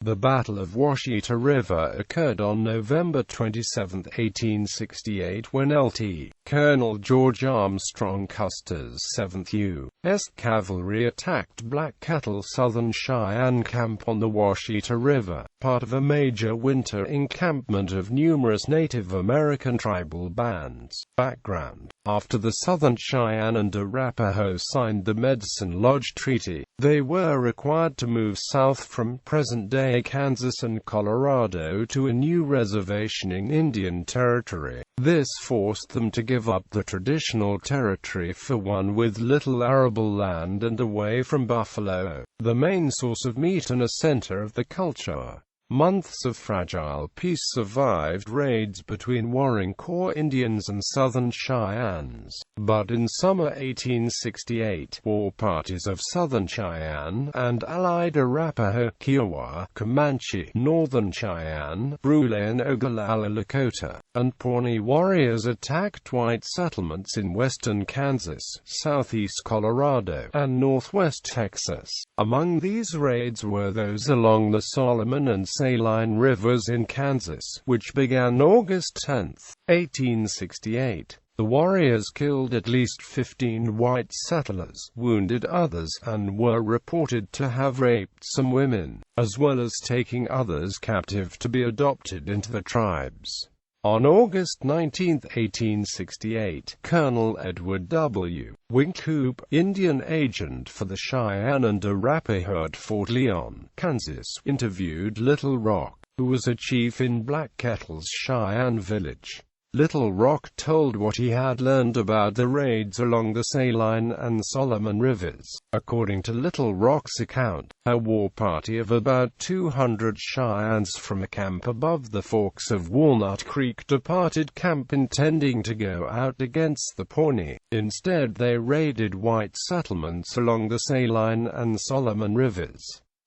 The Battle of Washita River occurred on November 27, 1868, when Lt.Col.George Armstrong Custer's 7th U.S. Cavalry attacked Black Kettle Southern Cheyenne Camp on the Washita River, part of a major winter encampment of numerous Native American tribal bands. Background: after the Southern Cheyenne and Arapaho signed the Medicine Lodge Treaty, they were required to move south from present-day Kansas and Colorado to a new reservation in Indian Territory. This forced them to give up the traditional territory for one with little arable land and away from buffalo, the main source of meat and a center of the culture. Months of fragile peace survived raids between warring Core Indians and Southern Cheyennes, but in summer 1868, war parties of Southern Cheyenne and allied Arapaho, Kiowa, Comanche, Northern Cheyenne, Brule and Oglala Lakota, and Pawnee warriors attacked white settlements in western Kansas, southeast Colorado, and northwest Texas. Among these raids were those along the Solomon and Saline Rivers in Kansas, which began August 10, 1868. The warriors killed at least 15 white settlers, wounded others, and were reported to have raped some women, as well as taking others captive to be adopted into the tribes. On August 19, 1868, Colonel Edward W. Wynkoop, Indian agent for the Cheyenne and Arapaho at Fort Leon, Kansas, interviewed Little Rock, who was a chief in Black Kettle's Cheyenne village. Little Rock told what he had learned about the raids along the Saline and Solomon Rivers. According to Little Rock's account, a war party of about 200 Cheyennes from a camp above the forks of Walnut Creek departed camp intending to go out against the Pawnee. Instead, they raided white settlements along the Saline and Solomon Rivers.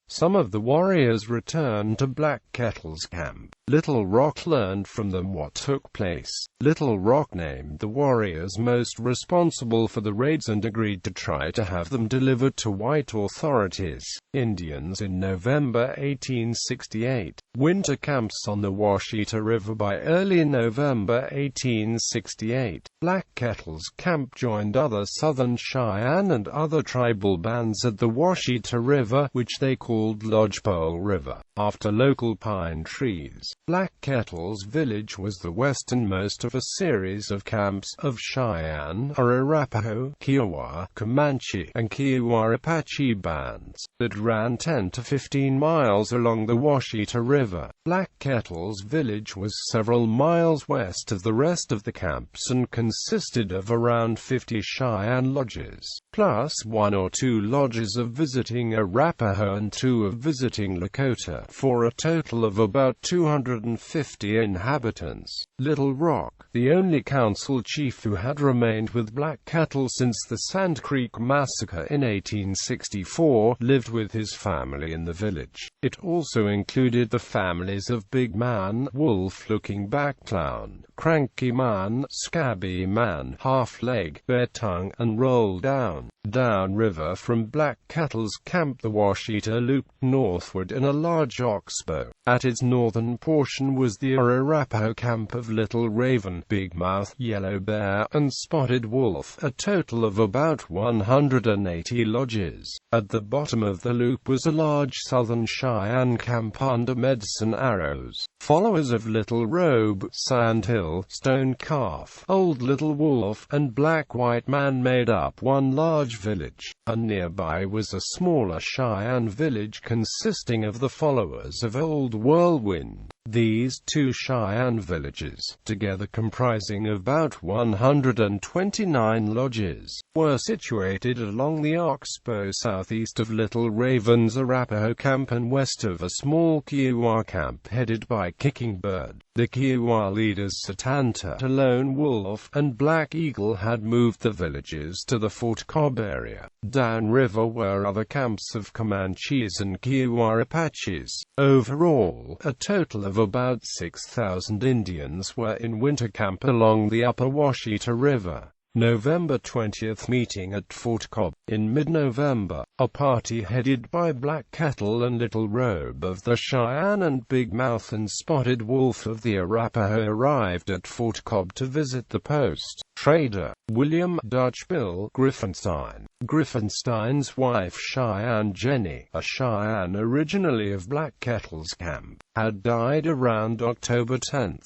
Some of the warriors returned to Black Kettle's camp. Little Rock learned from them what took place. Little Rock named the warriors most responsible for the raids and agreed to try to have them delivered to white authorities. Indians in November 1868. Winter camps on the Washita River. By early November 1868, Black Kettle's camp joined other Southern Cheyenne and other tribal bands at the Washita River, which they called Lodgepole River, after local pine trees. Black Kettle's village was the westernmost of a series of camps of Cheyenne, Arapaho, Kiowa, Comanche, and Kiowa Apache bands that ran 10 to 15 miles along the Washita River. Black Kettle's village was several miles west of the rest of the camps and consisted of around 50 Cheyenne lodges, plus 1 or 2 lodges of visiting Arapaho and 2 of visiting Lakota, for a total of about 250 inhabitants. Little Rock, the only council chief who had remained with Black Kettle since the Sand Creek Massacre in 1864, lived with his family in the village. It also included the families of Big Man, Wolf-Looking Back Clown, Cranky Man, Scabby Man, Half-Leg, Bare Tongue, and Roll Down. Downriver from Black Kettle's camp, the Washita looped northward in a large oxbow. At its northern portion was the Arapaho camp of Little Raven, Big Mouth, Yellow Bear, and Spotted Wolf, a total of about 180 lodges. At the bottom of the loop was a large Southern Cheyenne camp under Medicine Arrows. Followers of Little Robe, Sand Hill, Stone Calf, Old Little Wolf, and Black White Man made up one large village, and nearby was a smaller Cheyenne village consisting of the followers of Old Whirlwind. These 2 Cheyenne villages, together comprising about 129 lodges, were situated along the oxbow southeast of Little Raven's Arapaho camp and west of a small Kiowa camp headed by Kicking Bird. The Kiowa leaders Satanta, Lone Wolf, and Black Eagle had moved the villages to the Fort Cobb area. Downriver were other camps of Comanches and Kiowa Apaches. Overall, a total of about 6,000 Indians were in winter camp along the upper Washita River. November 20 meeting at Fort Cobb. In mid-November, a party headed by Black Kettle and Little Robe of the Cheyenne and Big Mouth and Spotted Wolf of the Arapaho arrived at Fort Cobb to visit the post. Trader William Dutch Bill Griffenstein, Griffenstein's wife Cheyenne Jenny, a Cheyenne originally of Black Kettle's camp, had died around October 10.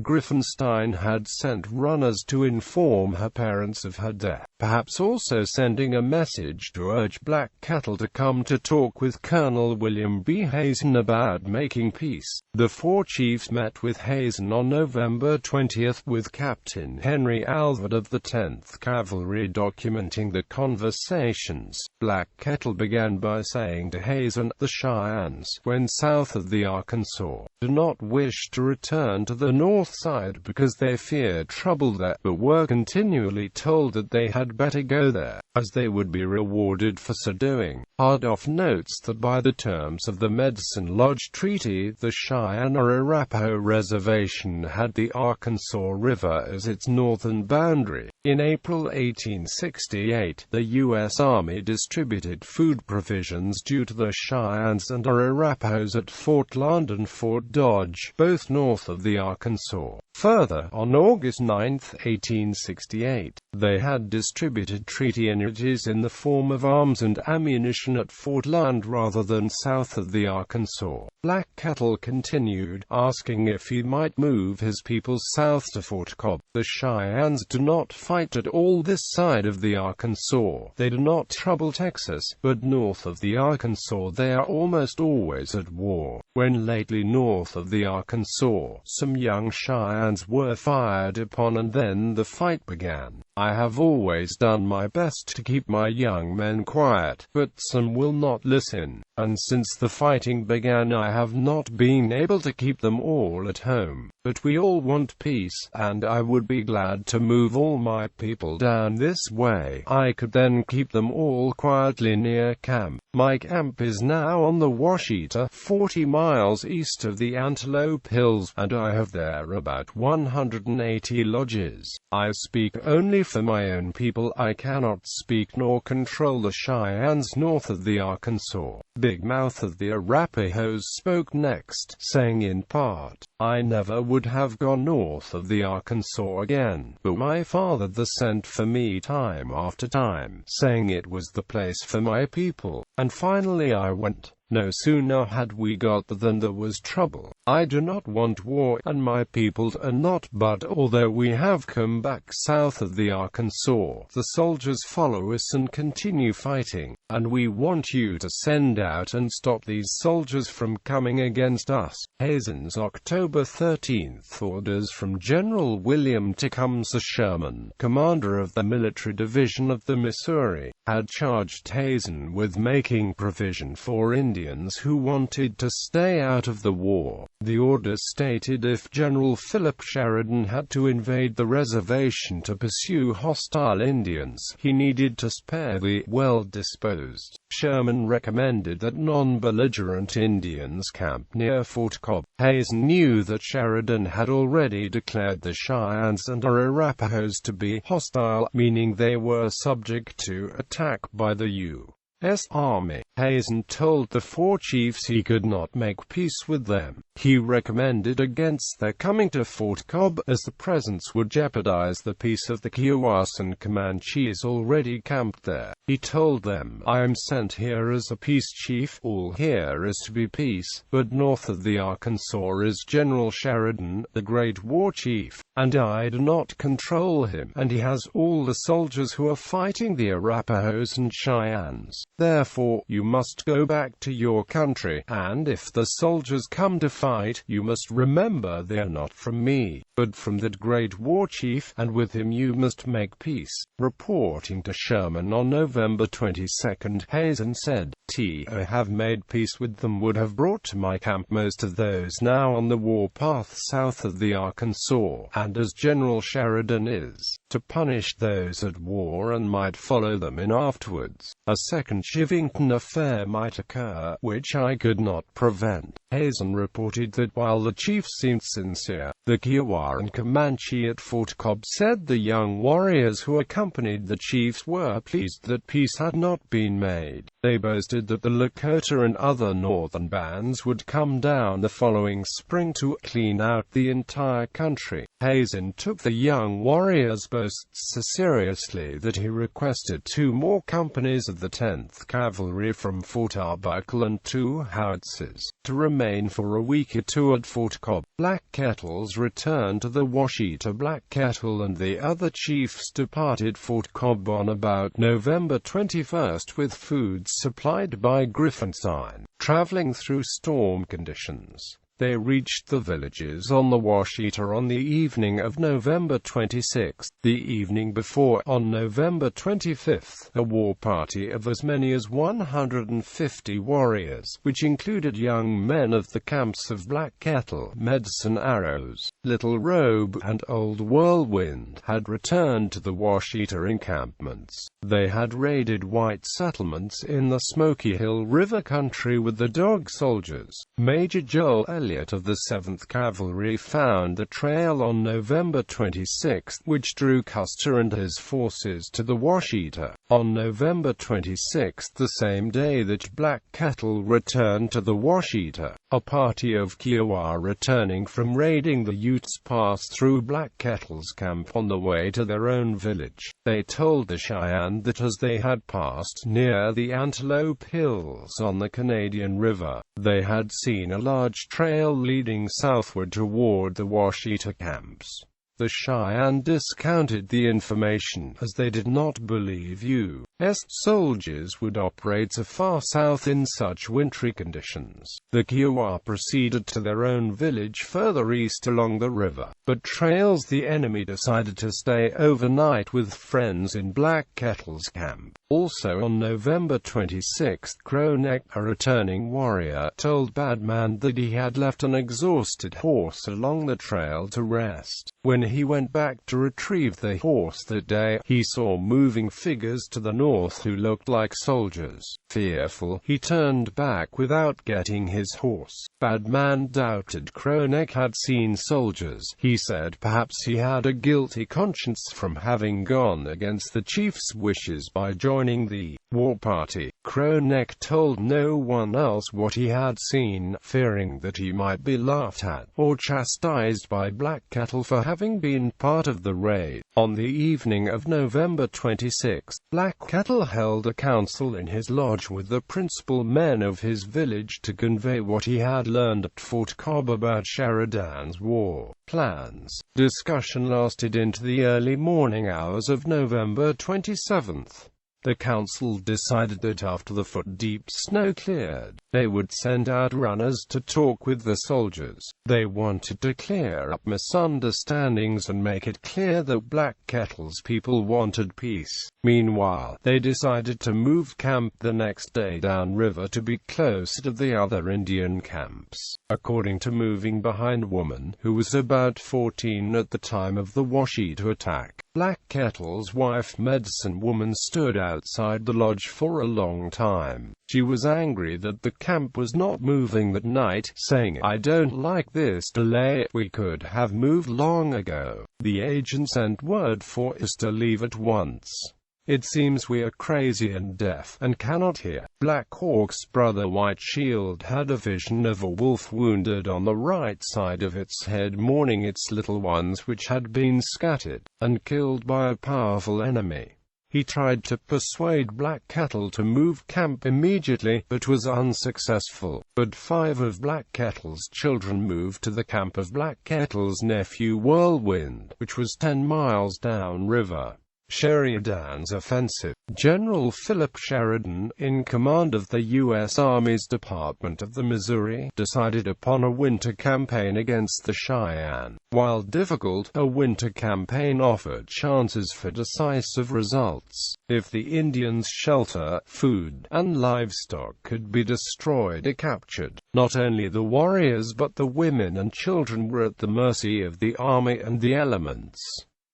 Griffenstein had sent runners to inform her parents of her death, perhaps also sending a message to urge Black Kettle to come to talk with Colonel William B. Hazen about making peace. The four chiefs met with Hazen on November 20 with Captain Henry Alvord of the 10th Cavalry documenting the conversations. Black Kettle began by saying to Hazen, "The Cheyennes, when south of the Arkansas, do not wish to return to the north side because they fear trouble there, but were continually told that they had better go there, as they would be rewarded for so doing." Hardoff notes that by the terms of the Medicine Lodge Treaty, the Cheyenne or Arapaho Reservation had the Arkansas River as its northern boundary. In April 1868, the U.S. Army distributed food provisions due to the Cheyennes and Arapahos at Fort Land and Fort Dodge, both north of the Arkansas. Further, on August 9, 1868, they had distributed treaty annuities in the form of arms and ammunition at Fort Land rather than south of the Arkansas. Black Kettle continued, asking if he might move his people south to Fort Cobb. "The Cheyennes do not fight at all this side of the Arkansas. They do not trouble Texas, but north of the Arkansas they are almost always at war. When lately north of the Arkansas, some young Cheyennes were fired upon and then the fight began. I have always done my best to keep my young men quiet, but some will not listen, and since the fighting began I have not been able to keep them all at home. But we all want peace, and I would be glad to move all my people down this way. I could then keep them all quietly near camp. My camp is now on the Washita, 40 miles east of the Antelope Hills, and I have there about 180 lodges. I speak only for my own people. I cannot speak nor control the Cheyennes north of the Arkansas." Big Mouth of the Arapahos spoke next, saying in part, "I never would have gone north of the Arkansas again, but my father sent for me time after time, saying it was the place for my people, and finally I went. No sooner had we got there than there was trouble. I do not want war, and my people are not, but although we have come back south of the Arkansas, the soldiers follow us and continue fighting, and we want you to send out and stop these soldiers from coming against us." Hazen's October 13 orders from General William Tecumseh Sherman, commander of the Military Division of the Missouri, had charged Hazen with making provision for Indians who wanted to stay out of the war. The order stated if General Philip Sheridan had to invade the reservation to pursue hostile Indians, he needed to spare the well-disposed. Sherman recommended that non-belligerent Indians camp near Fort Cobb. Hazen knew that Sheridan had already declared the Cheyennes and Arapahos to be hostile, meaning they were subject to attack by the U.S. Army. Hazen told the four chiefs he could not make peace with them. He recommended against their coming to Fort Cobb, as the presence would jeopardize the peace of the Kiowas and Comanches already camped there. He told them, "I am sent here as a peace chief. All here is to be peace, but north of the Arkansas is General Sheridan, the great war chief, and I do not control him, and he has all the soldiers who are fighting the Arapahos and Cheyennes. Therefore, you must go back to your country, and if the soldiers come to fight, you must remember they are not from me, but from that great war chief, and with him you must make peace." Reporting to Sherman on November 22, Hazen said, "To have made peace with them would have brought to my camp most of those now on the war path south of the Arkansas, and as General Sheridan is, to punish those at war and might follow them in afterwards, a second Chivington affair might occur, which I could not prevent." Hazen reported that while the chief seemed sincere, the Kiowa and Comanche at Fort Cobb said the young warriors who accompanied the chiefs were pleased that peace had not been made. They boasted that the Lakota and other northern bands would come down the following spring to clean out the entire country. Hazen took the young warriors' boasts so seriously that he requested 2 more companies of the 10th Cavalry from Fort Arbuckle and 2 howitzers to remain for a week or 2 at Fort Cobb. Black Kettles returned to the Washita. Black Kettle and the other chiefs departed Fort Cobb on about November 21 with food supplied by Griffenstein. Traveling through storm conditions, they reached the villages on the Washita on the evening of November 26. The evening before, on November 25, a war party of as many as 150 warriors, which included young men of the camps of Black Kettle, Medicine Arrows, Little Robe, and Old Whirlwind, had returned to the Washita encampments. They had raided white settlements in the Smoky Hill River country with the Dog Soldiers. Major Joel Elliott of the 7th Cavalry found the trail on November 26, which drew Custer and his forces to the Washita. On November 26, the same day that Black Kettle returned to the Washita, a party of Kiowa returning from raiding the Utes passed through Black Kettle's camp on the way to their own village. They told the Cheyenne that as they had passed near the Antelope Hills on the Canadian River, they had seen a large trail leading southward toward the Washita camps. The Cheyenne discounted the information, as they did not believe U.S. soldiers would operate so far south in such wintry conditions. The Kiowa proceeded to their own village further east along the river, but trails the enemy decided to stay overnight with friends in Black Kettle's camp. Also on November 26, Crow Neck, a returning warrior, told Badman that he had left an exhausted horse along the trail to rest. When he went back to retrieve the horse that day, he saw moving figures to the north who looked like soldiers. Fearful, he turned back without getting his horse. Badman doubted Crow Neck had seen soldiers. He said perhaps he had a guilty conscience from having gone against the chief's wishes by joining the war party. Crow Neck told no one else what he had seen, fearing that he might be laughed at or chastised by Black Kettle for having been part of the raid. On the evening of November 26, Black Kettle held a council in his lodge with the principal men of his village to convey what he had learned at Fort Cobb about Sheridan's war plans. Discussion lasted into the early morning hours of November 27. The council decided that after the foot-deep snow cleared, they would send out runners to talk with the soldiers. They wanted to clear up misunderstandings and make it clear that Black Kettle's people wanted peace. Meanwhile, they decided to move camp the next day downriver to be closer to the other Indian camps. According to Moving Behind Woman, who was about 14 at the time of the Washita attack, Black Kettle's wife Medicine Woman stood outside the lodge for a long time. She was angry that the camp was not moving that night, saying, "I don't like this delay, we could have moved long ago. The agent sent word for us to leave at once. It seems we are crazy and deaf, and cannot hear." Black Hawk's brother White Shield had a vision of a wolf wounded on the right side of its head mourning its little ones which had been scattered and killed by a powerful enemy. He tried to persuade Black Kettle to move camp immediately, but was unsuccessful. But 5 of Black Kettle's children moved to the camp of Black Kettle's nephew Whirlwind, which was 10 miles downriver. Sheridan's offensive. General Philip Sheridan, in command of the U.S. Army's Department of the Missouri, decided upon a winter campaign against the Cheyenne. While difficult, a winter campaign offered chances for decisive results. If the Indians' shelter, food, and livestock could be destroyed or captured, not only the warriors but the women and children were at the mercy of the army and the elements.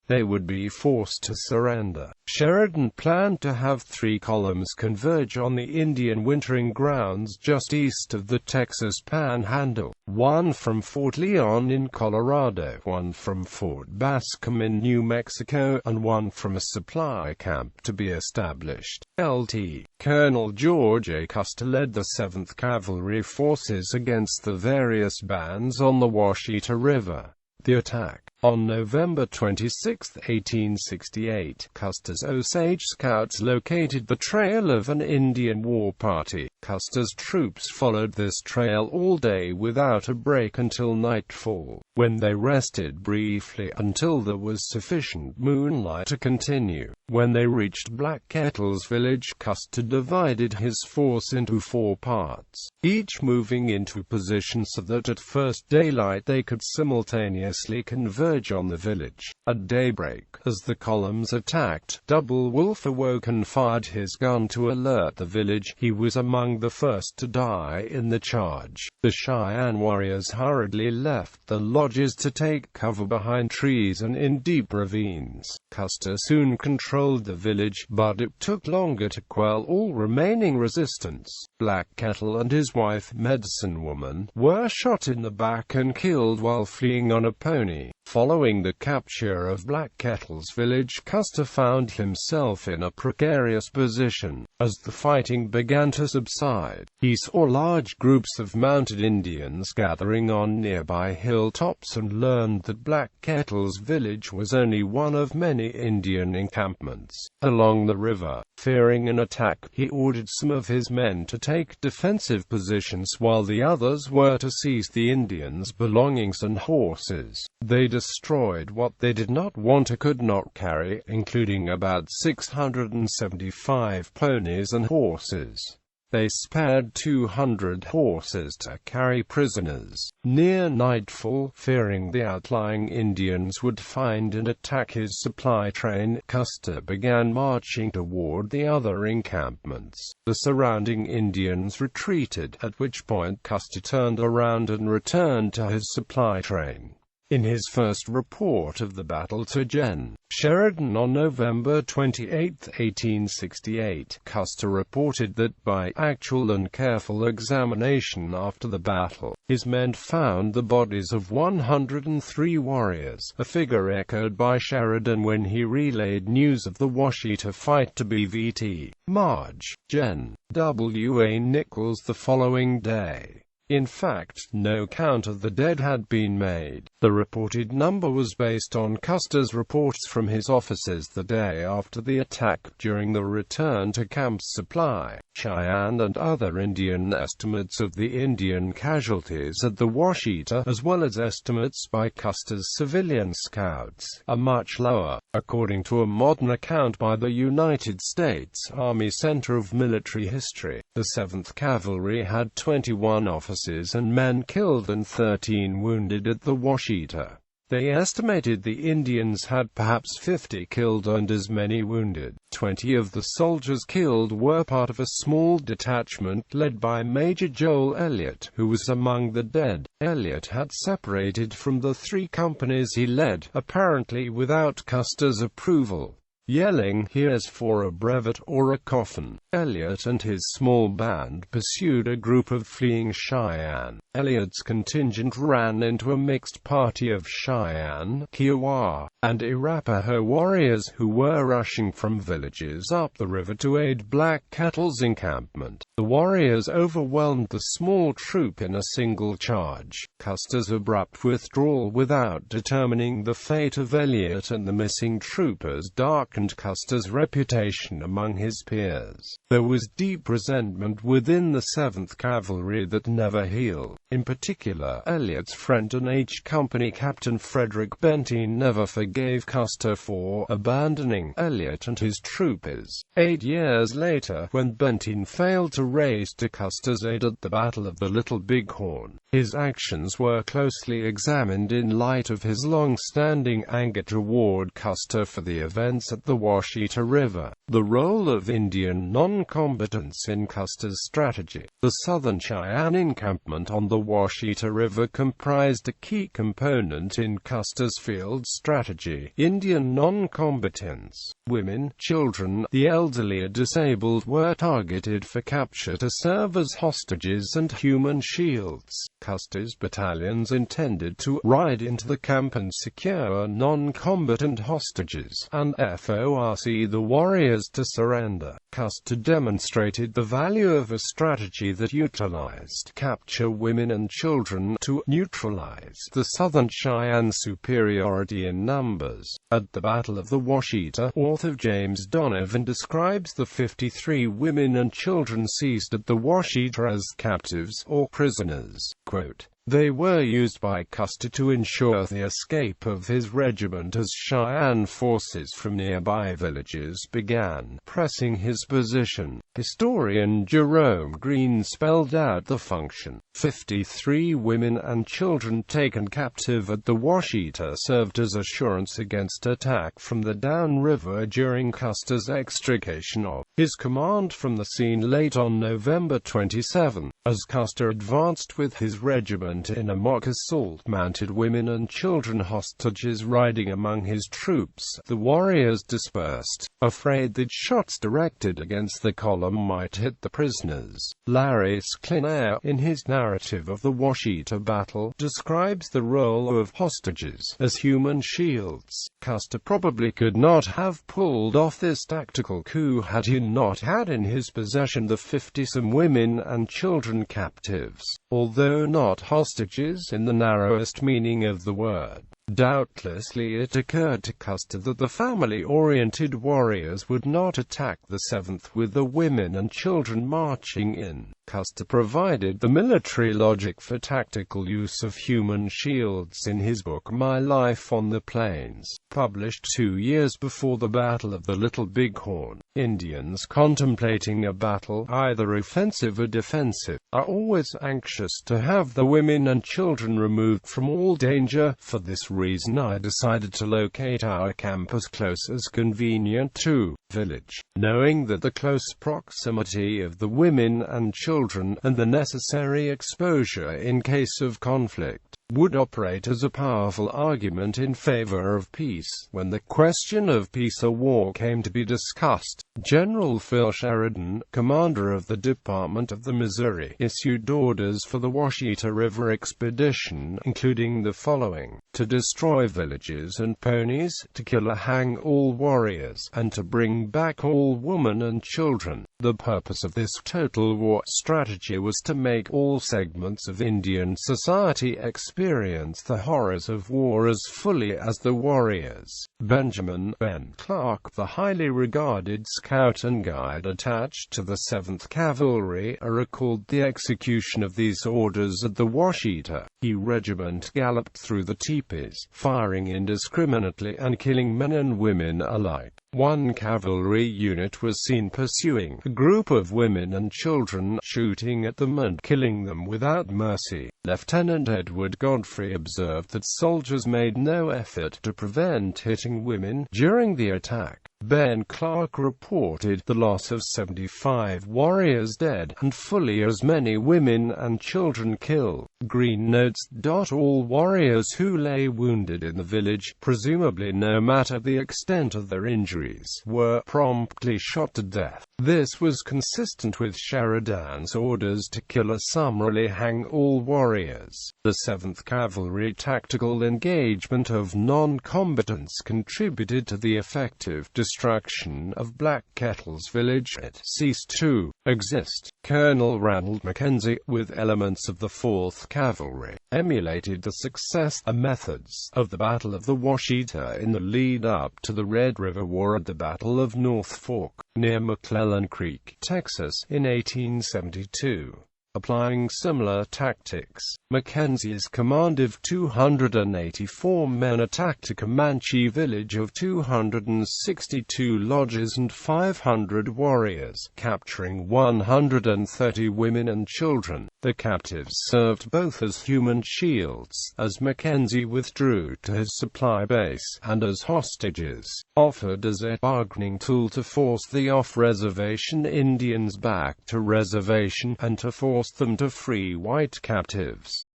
they would be forced to surrender. Sheridan planned to have 3 columns converge on the Indian wintering grounds just east of the Texas Panhandle, one from Fort Leon in Colorado, one from Fort Bascom in New Mexico, and one from a supply camp to be established. Lt.Col. George A. Custer led the 7th Cavalry forces against the various bands on the Washita River. The attack. On November 26, 1868, Custer's Osage Scouts located the trail of an Indian war party. Custer's troops followed this trail all day without a break until nightfall, when they rested briefly until there was sufficient moonlight to continue. When they reached Black Kettle's village, Custer divided his force into 4 parts, each moving into position so that at first daylight they could simultaneously converge on the village. At daybreak, as the columns attacked, Double Wolf awoke and fired his gun to alert the village. He was among the first to die in the charge. The Cheyenne warriors hurriedly left the lodges to take cover behind trees and in deep ravines. Custer soon controlled the village, but it took longer to quell all remaining resistance. Black Kettle and his wife, Medicine Woman, were shot in the back and killed while fleeing on a pony. Following the capture of Black Kettle's village, Custer found himself in a precarious position. As the fighting began to subside, he saw large groups of mounted Indians gathering on nearby hilltops and learned that Black Kettle's village was only one of many Indian encampments along the river. Fearing an attack, he ordered some of his men to take defensive positions while the others were to seize the Indians' belongings and horses. They destroyed what they did not want or could not carry, including about 675 ponies and horses. They spared 200 horses to carry prisoners. Near nightfall, fearing the outlying Indians would find and attack his supply train, Custer began marching toward the other encampments. The surrounding Indians retreated, at which point Custer turned around and returned to his supply train. In his first report of the battle to Gen. Sheridan on November 28, 1868, Custer reported that by actual and careful examination after the battle, his men found the bodies of 103 warriors, a figure echoed by Sheridan when he relayed news of the Washita fight to BVT. Marge. Gen. W. A. Nichols the following day. In fact, no count of the dead had been made. The reported number was based on Custer's reports from his officers the day after the attack during the return to Camp Supply, Cheyenne and other Indian estimates of the Indian casualties at the Washita, as well as estimates by Custer's civilian scouts, are much lower. According to a modern account by the United States Army Center of Military History, the 7th Cavalry had 21 officers and men killed and 13 wounded at the Washita. They estimated the Indians had perhaps 50 killed and as many wounded. 20 of the soldiers killed were part of a small detachment led by Major Joel Elliott, who was among the dead. Elliott had separated from the 3 companies he led, apparently without Custer's approval. Yelling, "Here's for a brevet or a coffin," Elliott and his small band pursued a group of fleeing Cheyenne. Elliott's contingent ran into a mixed party of Cheyenne, Kiowa, and Arapaho warriors who were rushing from villages up the river to aid Black Kettle's encampment. The warriors overwhelmed the small troop in a single charge. Custer's abrupt withdrawal without determining the fate of Elliott and the missing troopers darkened Custer's reputation among his peers. There was deep resentment within the 7th Cavalry that never healed. In particular, Elliott's friend and H Company Captain Frederick Benteen never forgave Custer for abandoning Elliott and his troopers. 8 years later, when Benteen failed to raise to Custer's aid at the Battle of the Little Bighorn, his actions were closely examined in light of his long-standing anger toward Custer for the events at the Washita River. The role of Indian non non-combatants in Custer's strategy. The Southern Cheyenne encampment on the Washita River comprised a key component in Custer's field strategy. Indian non-combatants, women, children, the elderly or disabled were targeted for capture to serve as hostages and human shields. Custer's battalions intended to ride into the camp and secure non-combatant hostages, and force the warriors to surrender. Custer demonstrated the value of a strategy that utilized capture women and children to neutralize the Southern Cheyenne's superiority in numbers. At the Battle of the Washita, author James Donovan describes the 53 women and children seized at the Washita as captives or prisoners. Quote, "They were used by Custer to ensure the escape of his regiment as Cheyenne forces from nearby villages began pressing his position." Historian Jerome Green spelled out the function. 53 women and children taken captive at the Washita served as assurance against attack from the downriver during Custer's extrication of his command from the scene late on November 27. As Custer advanced with his regiment in a mock assault, mounted women and children hostages riding among his troops, the warriors dispersed, afraid that shots directed against the column might hit the prisoners. Larry Sklenair, in his narrative of the Washita battle, describes the role of hostages as human shields. Custer probably could not have pulled off this tactical coup had he not had in his possession the 50-some women and children captives, although not hostages in the narrowest meaning of the word. Doubtlessly it occurred to Custer that the family-oriented warriors would not attack the 7th with the women and children marching in. Custer provided the military logic for tactical use of human shields in his book My Life on the Plains, published 2 years before the Battle of the Little Bighorn. Indians contemplating a battle, either offensive or defensive, are always anxious to have the women and children removed from all danger. For this reason I decided to locate our camp as close as convenient to village, knowing that the close proximity of the women and children, and the necessary exposure in case of conflict, would operate as a powerful argument in favor of peace. When the question of peace or war came to be discussed, General Phil Sheridan, commander of the Department of the Missouri, issued orders for the Washita River expedition, including the following: to destroy villages and ponies, to kill or hang all warriors, and to bring back all women and children. The purpose of this total war strategy was to make all segments of Indian society experience the horrors of war as fully as the warriors. Benjamin Ben Clark, the highly regarded scout and guide attached to the 7th Cavalry, recalled the execution of these orders at the Washita. His regiment galloped through the teepees, firing indiscriminately and killing men and women alike. One cavalry unit was seen pursuing a group of women and children, shooting at them and killing them without mercy. Lieutenant Edward Godfrey observed that soldiers made no effort to prevent hitting women during the attack. Ben Clark reported the loss of 75 warriors dead, and fully as many women and children killed. Green notes, all warriors who lay wounded in the village, presumably no matter the extent of their injuries, were promptly shot to death. This was consistent with Sheridan's orders to kill or summarily hang all warriors. The 7th Cavalry tactical engagement of non-combatants contributed to the effective destruction of Black Kettle's village. It ceased to exist. Colonel Randall Mackenzie, with elements of the 4th Cavalry, emulated the success and methods of the Battle of the Washita in the lead-up to the Red River War at the Battle of North Fork, near McClellan Creek, Texas, in 1872. Applying similar tactics, Mackenzie's command of 284 men attacked a Comanche village of 262 lodges and 500 warriors, capturing 130 women and children. The captives served both as human shields, as Mackenzie withdrew to his supply base, and as hostages, offered as a bargaining tool to force the off-reservation Indians back to reservation, and to force them to free white captives.